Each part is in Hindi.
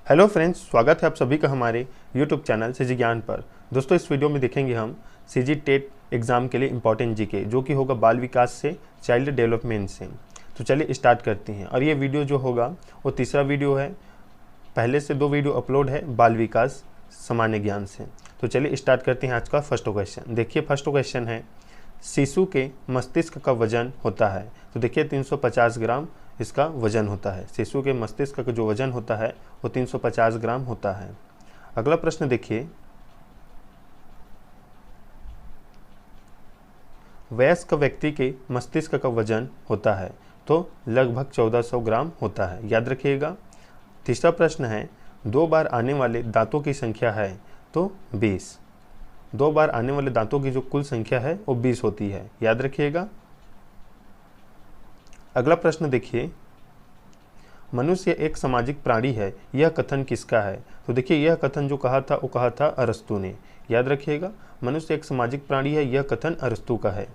हेलो फ्रेंड्स, स्वागत है आप सभी का हमारे यूट्यूब चैनल सीजी ज्ञान पर। दोस्तों, इस वीडियो में देखेंगे हम सीजी टेट एग्ज़ाम के लिए इम्पॉर्टेंट जीके, जो कि होगा बाल विकास से, चाइल्ड डेवलपमेंट से। तो चलिए स्टार्ट करते हैं। और ये वीडियो जो होगा वो तीसरा वीडियो है। पहले से 2 वीडियो अपलोड है बाल विकास सामान्य ज्ञान से। तो चलिए स्टार्ट करते हैं आज का फर्स्ट क्वेश्चन। देखिए, फर्स्ट क्वेश्चन है, शिशु के मस्तिष्क का वजन होता है। तो देखिए 350 ग्राम इसका वजन होता है। शिशु के मस्तिष्क का जो वजन होता है वो 350 ग्राम होता है। अगला प्रश्न देखिए, वयस्क व्यक्ति के मस्तिष्क का वजन होता है तो लगभग 1400 ग्राम होता है, याद रखिएगा। तीसरा प्रश्न है, 2 बार आने वाले दांतों की संख्या है तो 20। 2 बार आने वाले दांतों की जो कुल संख्या है वो 20 होती है, याद रखिएगा। अगला प्रश्न देखिए, मनुष्य एक सामाजिक प्राणी है, यह कथन किसका है। तो देखिए, यह कथन जो कहा था वो कहा था अरस्तु ने, याद रखिएगा। मनुष्य एक सामाजिक प्राणी है, यह कथन अरस्तु का है।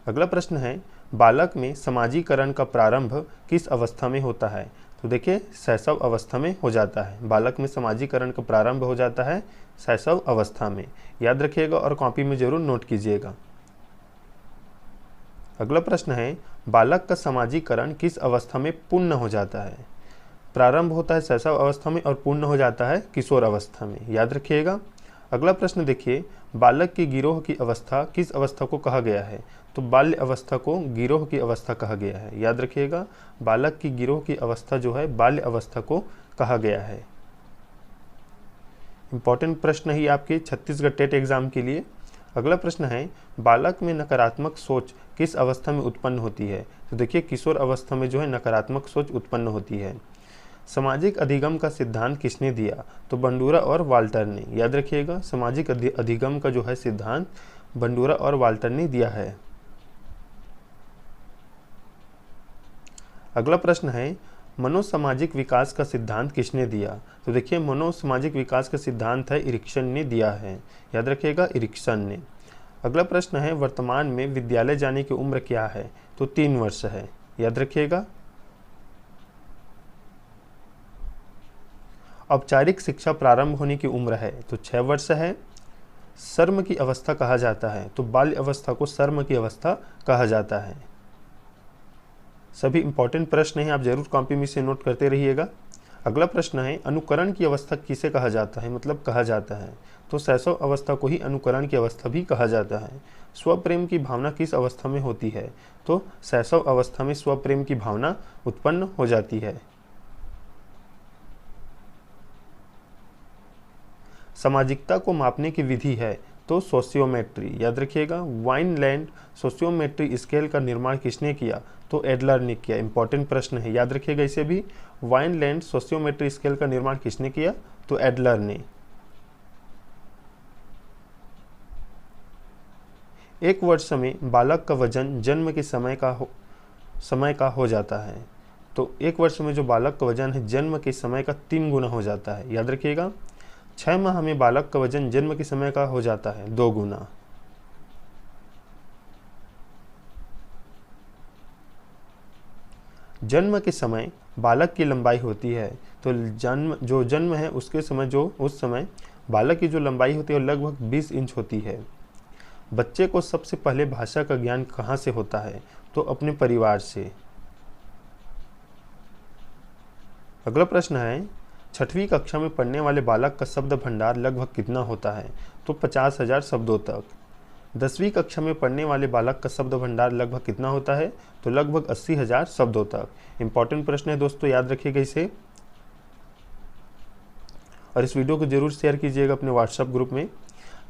अगला प्रश्न है, बालक में समाजीकरण का प्रारंभ किस अवस्था में होता है। तो देखिए, शैशव अवस्था में हो जाता है। बालक में समाजीकरण का प्रारंभ हो जाता है शैशव अवस्था में, याद रखिएगा और कॉपी में जरूर नोट कीजिएगा। अगला प्रश्न है, बालक का समाजीकरण किस अवस्था में पूर्ण हो जाता है। प्रारंभ होता है शैशव अवस्था में और पूर्ण हो जाता है किशोर अवस्था में, याद रखिएगा। अगला प्रश्न देखिए, बालक की गिरोह की अवस्था किस अवस्था को कहा गया है। तो बाल्य अवस्था को गिरोह की अवस्था कहा गया है, याद रखिएगा। बालक की गिरोह की अवस्था जो है बाल्य अवस्था को कहा गया है। इंपॉर्टेंट प्रश्न ही आपके छत्तीसगढ़ टेट एग्जाम के लिए। अगला प्रश्न है, बालक में नकारात्मक सोच किस अवस्था में उत्पन्न होती है। तो देखिए, किशोर अवस्था में जो है नकारात्मक सोच उत्पन्न होती है। सामाजिक अधिगम का सिद्धांत किसने दिया। तो बंडूरा और वाल्टर ने, याद रखिएगा। सामाजिक अधिगम का जो है सिद्धांत बंडूरा और वाल्टर ने दिया है। अगला प्रश्न है, मनोसामाजिक विकास का सिद्धांत किसने दिया। तो देखिए, मनोसामाजिक विकास का सिद्धांत है इरिक्सन ने दिया है, याद रखिएगा, इरिक्सन ने। अगला प्रश्न है, वर्तमान में विद्यालय जाने की उम्र क्या है। तो 3 वर्ष है, याद रखिएगा। औपचारिक शिक्षा प्रारंभ होने की उम्र है तो 6 वर्ष है। सर्म की अवस्था कहा जाता है तो बाल्य अवस्था को सर्म की अवस्था कहा जाता है। सभी इंपॉर्टेंट प्रश्न हैं, आप जरूर कॉपी में से नोट करते रहिएगा। अगला प्रश्न है, अनुकरण की अवस्था किसे कहा जाता है, मतलब कहा जाता है। तो शैशव अवस्था को ही अनुकरण की अवस्था भी कहा जाता है। स्वप्रेम की भावना किस अवस्था में होती है। तो शैशव अवस्था में स्वप्रेम की भावना उत्पन्न हो जाती है। सामाजिकता को मापने की विधि है तो सोशियोमेट्री, याद रखिएगा। वाइनलैंड सोशियोमेट्री स्केल का निर्माण किसने किया। तो एडलर ने किया। इंपॉर्टेंट प्रश्न है, याद रखिएगा इसे भी। वाइनलैंड सोशियोमेट्री स्केल का निर्माण किसने किया। तो एडलर ने। एक वर्ष में बालक का वजन जन्म के समय का हो जाता है। तो 1 वर्ष में जो बालक का वजन है जन्म के समय का 3 गुना हो जाता है, याद रखिएगा। 6 माह में बालक का वजन जन्म के समय का हो जाता है 2 गुना। जन्म के समय बालक की लंबाई होती है तो जन्म है उसके समय उस समय बालक की जो लंबाई होती है वो लगभग 20 इंच होती है। बच्चे को सबसे पहले भाषा का ज्ञान कहाँ से होता है। तो अपने परिवार से। अगला प्रश्न है, 6वीं कक्षा में पढ़ने वाले बालक का शब्द भंडार लगभग कितना होता है। तो 50,000 शब्दों तक। 10वीं कक्षा में पढ़ने वाले बालक का शब्द भंडार लगभग कितना होता है। तो लगभग 80,000 शब्दों तक। इंपॉर्टेंट प्रश्न है दोस्तों, याद रखिएगा इसे। और इस वीडियो को जरूर शेयर कीजिएगा अपने व्हाट्सएप ग्रुप में।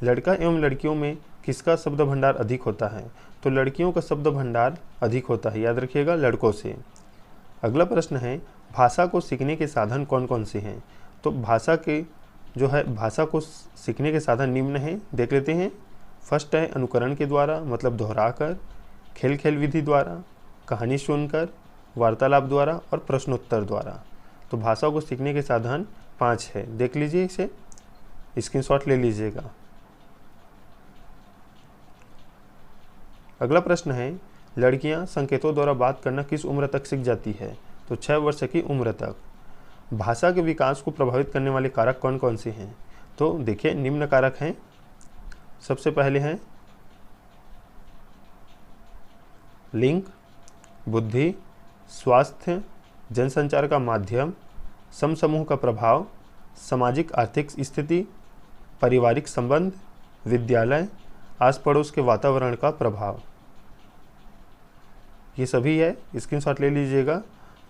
लड़का एवं लड़कियों में किसका शब्द भंडार अधिक होता है। तो लड़कियों का शब्द भंडार अधिक होता है, याद रखिएगा, लड़कों से। अगला प्रश्न है, भाषा को सीखने के साधन कौन कौन से हैं। तो भाषा को सीखने के साधन निम्न हैं, देख लेते हैं। फर्स्ट है अनुकरण के द्वारा, मतलब दोहराकर, खेल खेल विधि द्वारा, कहानी सुनकर, वार्तालाप द्वारा और प्रश्नोत्तर द्वारा। तो भाषा को सीखने के साधन 5 है, देख लीजिए, इसे स्क्रीनशॉट ले लीजिएगा। अगला प्रश्न है, लड़कियां संकेतों द्वारा बात करना किस उम्र तक सीख जाती है। तो 6 वर्ष की उम्र तक। भाषा के विकास को प्रभावित करने वाले कारक कौन कौन से हैं? तो देखिए निम्न कारक हैं। सबसे पहले हैं लिंग, बुद्धि, स्वास्थ्य, जनसंचार का माध्यम, समसमूह का प्रभाव, सामाजिक आर्थिक स्थिति, पारिवारिक संबंध, विद्यालय, आस पड़ोस के वातावरण का प्रभाव। ये सभी है, स्क्रीनशॉट ले लीजिएगा,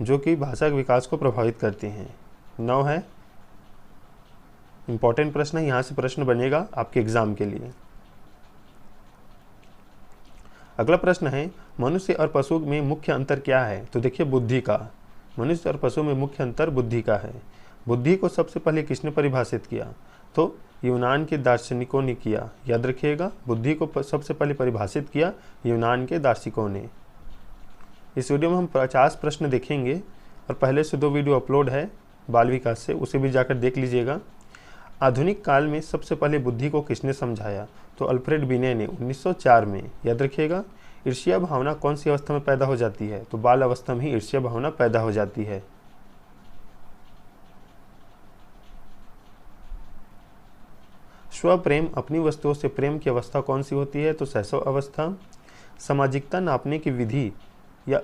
जो कि भाषा के विकास को प्रभावित करते हैं। 9 है, इंपॉर्टेंट प्रश्न है, यहाँ से प्रश्न बनेगा आपके एग्जाम के लिए। अगला प्रश्न है मनुष्य और पशु में मुख्य अंतर क्या है? तो देखिए बुद्धि का। मनुष्य और पशु में मुख्य अंतर बुद्धि का है। बुद्धि को सबसे पहले किसने परिभाषित किया? तो यूनान के दार्शनिकों ने किया। याद रखिएगा, बुद्धि को सबसे पहले परिभाषित किया यूनान के दार्शनिकों ने। इस वीडियो में हम 50 प्रश्न देखेंगे और पहले से 2 वीडियो अपलोड है बाल विकास से, उसे भी जाकर देख लीजिएगा। आधुनिक काल में सबसे पहले बुद्धि को किसने समझाया? तो अल्फ्रेड बिने ने 1904 में। याद रखिएगा, ईर्ष्या भावना कौन सी अवस्था में पैदा हो जाती है? तो बाल अवस्था में ही ईर्ष्या भावना पैदा हो जाती है। स्वप्रेम, अपनी वस्तुओं से प्रेम की अवस्था कौन सी होती है? तो शैशव अवस्था। सामाजिकता नापने की विधि या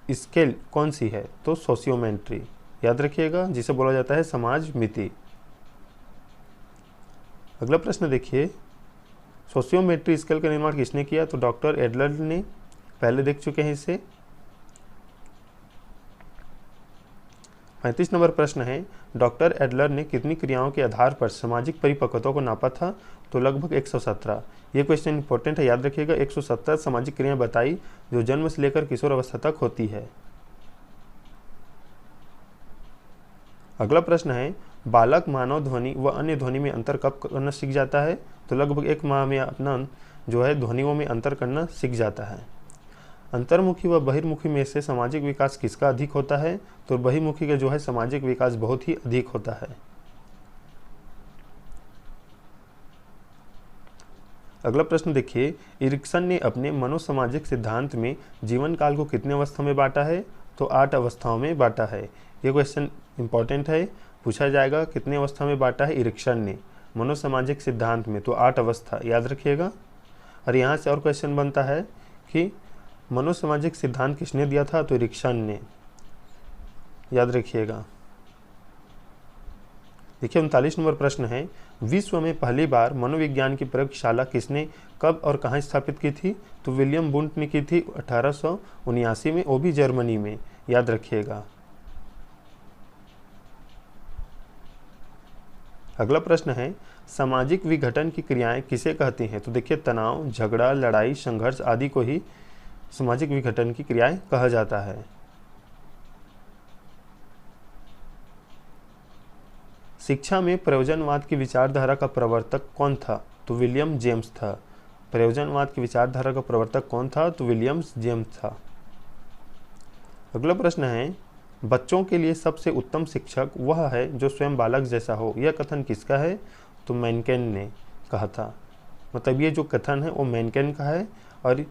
स्केल कौन सी है? तो सोशियोमेट्री। याद रखिएगा, जिसे बोला जाता है समाज मिति। अगला प्रश्न देखिए, सोशियोमेट्री स्केल का निर्माण किसने किया? तो डॉक्टर एडलर ने। पहले देख चुके हैं इसे। 35 नंबर प्रश्न है, डॉक्टर एडलर ने कितनी क्रियाओं के आधार पर सामाजिक परिपक्वता को नापा था? तो लगभग 117। ये क्वेश्चन इंपॉर्टेंट है, याद रखिएगा। 117 सामाजिक क्रियाएं बताई जो जन्म से लेकर किशोर अवस्था तक होती है। अगला प्रश्न है, बालक मानव ध्वनि व अन्य ध्वनि में अंतर कब करना सीख जाता है? तो लगभग 1 माह में अपना जो है ध्वनियों में अंतर करना सीख जाता है। अंतर्मुखी व बहिर्मुखी में से सामाजिक विकास किसका अधिक होता है? तो बहिर्मुखी का जो है सामाजिक विकास बहुत ही अधिक होता है। अगला प्रश्न देखिए, इरिक्सन ने अपने मनोसामाजिक सिद्धांत में जीवन काल को कितने अवस्था में बांटा है? तो 8 अवस्थाओं में बांटा है। ये क्वेश्चन इंपॉर्टेंट है, पूछा जाएगा कितने अवस्था में बांटा है इरिक्सन ने मनोसामाजिक सिद्धांत में? तो 8 अवस्था, याद रखिएगा। और यहाँ से और क्वेश्चन बनता है कि मनोसामाजिक सिद्धांत किसने दिया था? तो इरिक्सन ने। याद रखिएगा। देखिए 39 नंबर प्रश्न है, विश्व में पहली बार मनोविज्ञान की प्रयोगशाला किसने, कब और कहाँ स्थापित की थी? तो विलियम वुंट ने की थी 1879 में, वो भी जर्मनी में। याद रखिएगा। अगला प्रश्न है, सामाजिक विघटन की क्रियाएं किसे कहती हैं? तो देखिए तनाव, झगड़ा, लड़ाई, संघर्ष आदि को ही सामाजिक विघटन की क्रियाएं कहा जाता है। शिक्षा में प्रयोजनवाद की विचारधारा का प्रवर्तक कौन था? तो विलियम जेम्स था। प्रयोजनवाद की विचारधारा का प्रवर्तक कौन था? तो विलियम जेम्स था। अगला प्रश्न है, बच्चों के लिए सबसे उत्तम शिक्षक वह है जो स्वयं बालक जैसा हो। यह कथन किसका है? तो मैनकेन ने कहा था। मतलब ये जो कथन है वो मैनकेन का है, और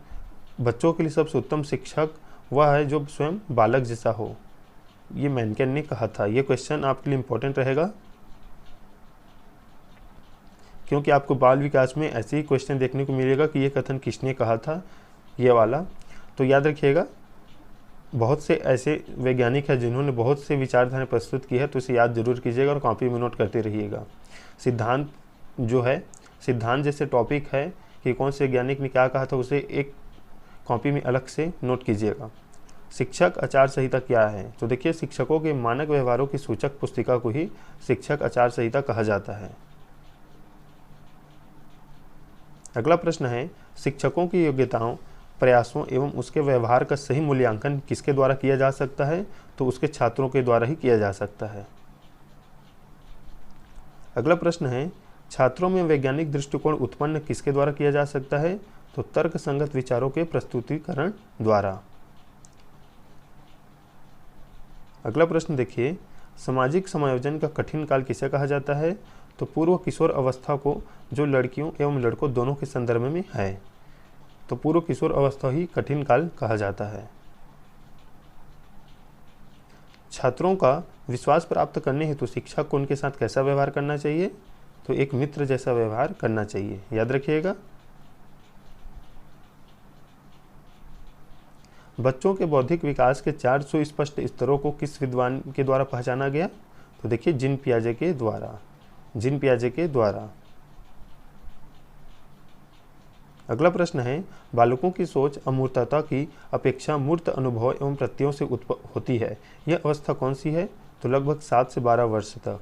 बच्चों के लिए सबसे उत्तम शिक्षक वह है जो स्वयं बालक जैसा हो, ये मैनकेन ने कहा था। ये क्वेश्चन आपके लिए इंपॉर्टेंट रहेगा, क्योंकि आपको बाल विकास में ऐसे ही क्वेश्चन देखने को मिलेगा कि ये कथन किसने कहा था, ये वाला। तो याद रखिएगा, बहुत से ऐसे वैज्ञानिक हैं जिन्होंने बहुत से विचारधाराएं प्रस्तुत की है, तो इसे याद जरूर कीजिएगा और कॉपी में नोट करते रहिएगा। सिद्धांत जो है, सिद्धांत जैसे टॉपिक है कि कौन से वैज्ञानिक ने क्या कहा था, उसे एक कॉपी में अलग से नोट कीजिएगा। शिक्षक आचार संहिता क्या है? तो देखिए शिक्षकों के मानक व्यवहारों की सूचक पुस्तिका को ही शिक्षक आचार संहिता कहा जाता है। अगला प्रश्न है, शिक्षकों की योग्यताओं, प्रयासों एवं उसके व्यवहार का सही मूल्यांकन किसके द्वारा किया जा सकता है? तो उसके छात्रों के द्वारा ही किया जा सकता है। अगला प्रश्न है, छात्रों में वैज्ञानिक दृष्टिकोण उत्पन्न किसके द्वारा किया जा सकता है? तो तर्क संगत विचारों के प्रस्तुतिकरण द्वारा। अगला प्रश्न देखिए, सामाजिक समायोजन का कठिन काल किसे कहा जाता है? तो पूर्व किशोर अवस्था को, जो लड़कियों एवं लड़कों दोनों के संदर्भ में है। तो पूर्व किशोर अवस्था ही कठिन काल कहा जाता है। छात्रों का विश्वास प्राप्त करने हेतु शिक्षक को उनके साथ कैसा व्यवहार करना चाहिए? तो एक मित्र जैसा व्यवहार करना चाहिए, याद रखिएगा। बच्चों के बौद्धिक विकास के 4 सुस्पष्ट स्तरों को किस विद्वान के द्वारा पहचाना गया? तो देखिए जीन पियाजे के द्वारा, जीन पियाजे के द्वारा। अगला प्रश्न है, बालकों की सोच अमूर्तता की अपेक्षा मूर्त अनुभव एवं प्रत्ययों से होती है, यह अवस्था कौन सी है? तो लगभग 7 से 12 वर्ष तक।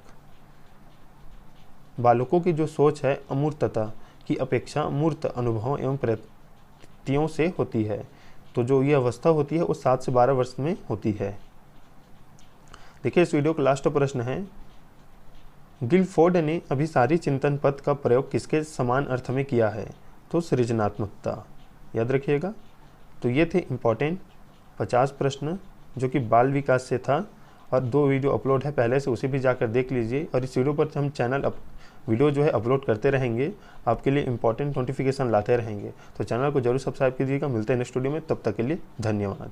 बालकों की जो सोच है अमूर्तता की अपेक्षा मूर्त अनुभव एवं प्रत्ययों से होती है, तो जो ये अवस्था होती है वो 7 से 12 वर्ष में होती है। देखिए इस वीडियो का लास्ट प्रश्न है, गिलफोर्ड ने अभिसारी चिंतन पद का प्रयोग किसके समान अर्थ में किया है? तो सृजनात्मकता, याद रखिएगा। तो ये थे इम्पॉर्टेंट 50 प्रश्न जो कि बाल विकास से था, और 2 वीडियो अपलोड है पहले से, उसे भी जाकर देख लीजिए। और इस वीडियो पर हम वीडियो जो है अपलोड करते रहेंगे, आपके लिए इंपॉर्टेंट नोटिफिकेशन लाते रहेंगे, तो चैनल को जरूर सब्सक्राइब कीजिएगा। मिलते हैं नेक्स्ट वीडियो में, तब तक के लिए धन्यवाद।